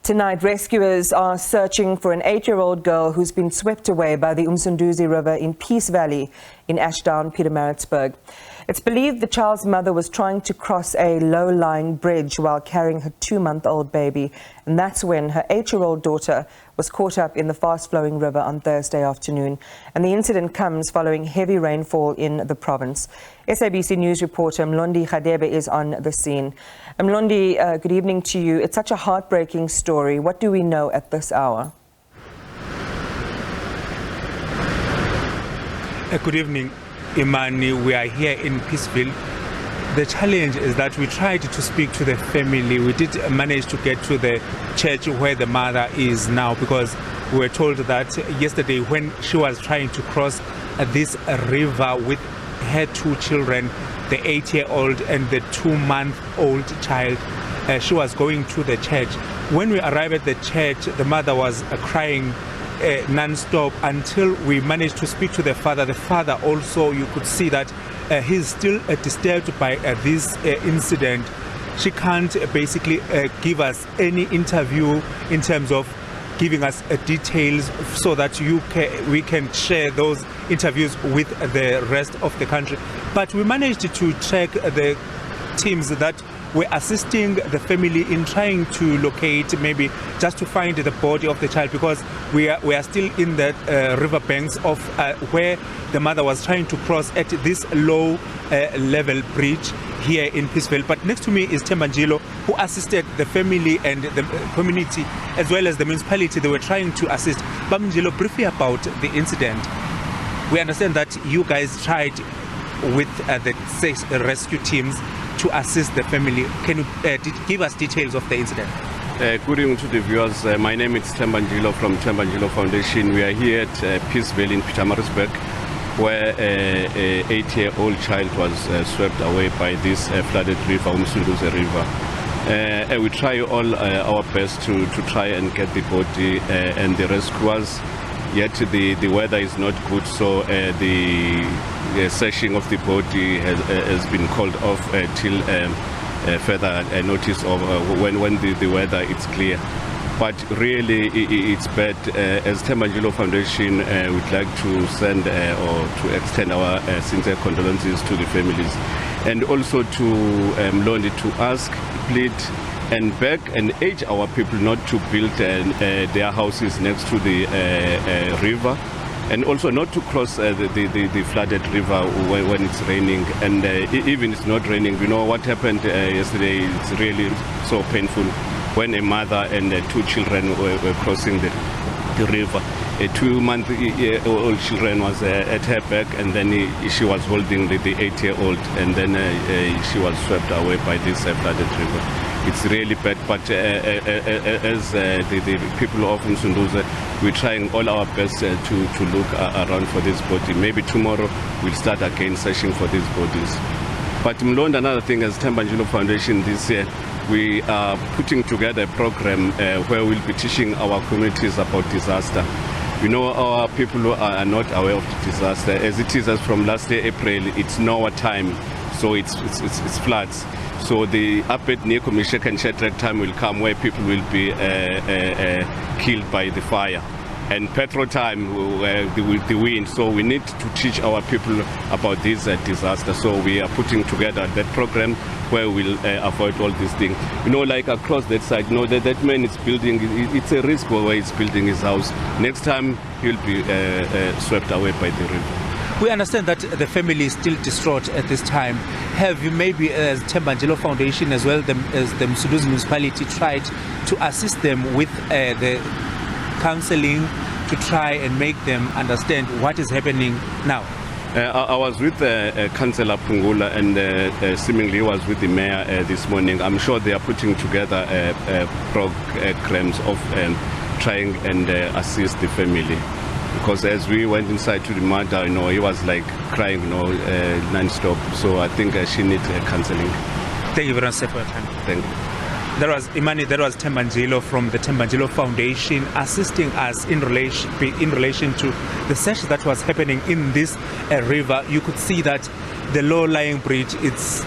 Tonight, rescuers are searching for an 8-year-old girl who's been swept away by the Umsunduzi River in Peace Valley in Ashdown, Pietermaritzburg. It's believed the child's mother was trying to cross a low-lying bridge while carrying her 2-month-old baby, and that's when her 8-year-old daughter was caught up in the fast-flowing river on Thursday afternoon. And the incident comes following heavy rainfall in the province. SABC News reporter Mlondi Radebe is on the scene. Mlondi, good evening to you. It's such a heartbreaking story. What do we know at this hour? Good evening, Imani. We are here in Peaceville. The challenge is that we tried to speak to the family. We did manage to get to the church where the mother is now, because we were told that yesterday when she was trying to cross this river with her 2 children, the 8-year-old and the 2-month-old child, she was going to the church. When we arrived at the church, the mother was crying non-stop until we managed to speak to the father. The father also, you could see that he's still disturbed by this incident. She can't basically give us any interview in terms of giving us details so that we can share those interviews with the rest of the country. But we managed to track the teams that were assisting the family in trying to locate, maybe just to find the body of the child, because we are still in the river banks of where the mother was trying to cross at this low level bridge here in Peaceville. But next to me is Thembangilo, who assisted the family and the community as well as the municipality. They were trying to assist. Bamjilo, briefly about the incident. We understand that you guys tried with the rescue teams to assist the family. Can you give us details of the incident? Good evening to the viewers. My name is Thembangilo from Thembangilo Foundation. We are here at Peaceville in Pietermaritzburg, where an 8-year-old child was swept away by this flooded river, Umsunduzi River. We try all our best to try and get the body and the rescuers. Yet the weather is not good, so the searching of the body has been called off till further notice of when the weather is clear. But really it's bad. As Thembangilo Foundation, we'd like to send or to extend our sincere condolences to the families, and also to Mlondi to ask, plead and beg and urge our people not to build their houses next to the river, and also not to cross the flooded river when it's raining. And even it's not raining, you know what happened yesterday. It's really so painful when a mother and 2 children were crossing the river. A 2-month-old children was at her back, and then she was holding the 8-year-old, and then she was swept away by this flooded river. It's really bad, but as the people of Umsunduzi, we're trying all our best to look around for this body. Maybe tomorrow we'll start again searching for these bodies. But Mlondi, another thing, as Thembangilo Foundation this year, we are putting together a program where we'll be teaching our communities about disaster. You know, our people are not aware of the disaster. As it is, as from last year, April, it's NOAA time, so it's floods. So the Upper near Commission and Shadrach time will come where people will be killed by the fire. And petrol time, the wind. So we need to teach our people about this disaster. So we are putting together that program where we'll avoid all these things. You know, like across that side, you know, that man is building, it's a risk where he's building his house. Next time, he'll be swept away by the river. We understand that the family is still distraught at this time. Have you maybe, as Thembangilo Foundation as well as the Umsunduzi municipality, tried to assist them with the counseling to try and make them understand what is happening now? I was with Councillor Pungula, and seemingly was with the mayor this morning. I'm sure they are putting together programs of trying and assist the family. Because as we went inside to the mother, you know, he was like crying, you know, non-stop. So I think she needs counseling. Thank you very much for your time. Thank you. That was Imani, that was Tembanjilo from the Tembanjilo Foundation assisting us in relation to the search that was happening in this river. You could see that the low-lying bridge,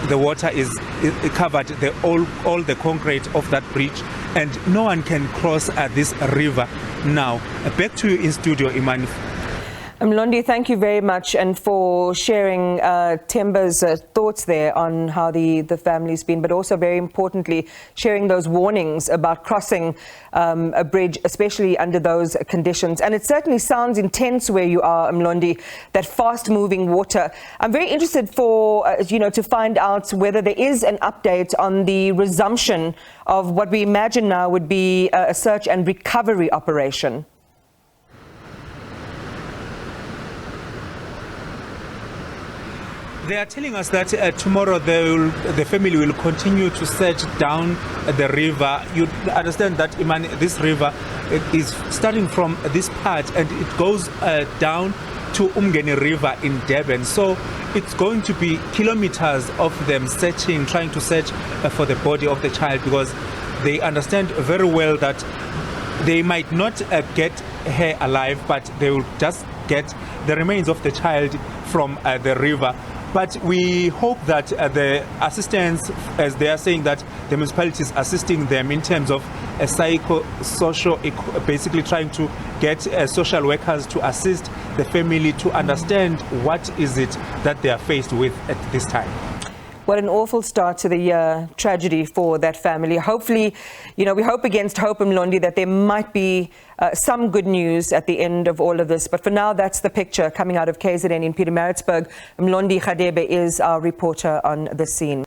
the water is covered all the concrete of that bridge, and no one can cross this river now. Back to you in studio, Imani. Mlondi, thank you very much and for sharing Temba's thoughts there on how the family's been, but also very importantly sharing those warnings about crossing a bridge, especially under those conditions. And it certainly sounds intense where you are, Mlondi, that fast-moving water. I'm very interested to find out whether there is an update on the resumption of what we imagine now would be a search and recovery operation. They are telling us that tomorrow the family will continue to search down the river. You understand that, Imani, this river is starting from this part and it goes down to Umngeni River in Durban. So it's going to be kilometers of them searching, trying to search for the body of the child, because they understand very well that they might not get her alive, but they will just get the remains of the child from the river. But we hope that the assistance, as they are saying that the municipality is assisting them in terms of psycho-social, basically trying to get social workers to assist the family to understand what is it that they are faced with at this time. What an awful start to the year, tragedy for that family. Hopefully, we hope against hope, Mlondi, that there might be some good news at the end of all of this. But for now, that's the picture coming out of KZN in Pietermaritzburg. Mlondi Radebe is our reporter on the scene.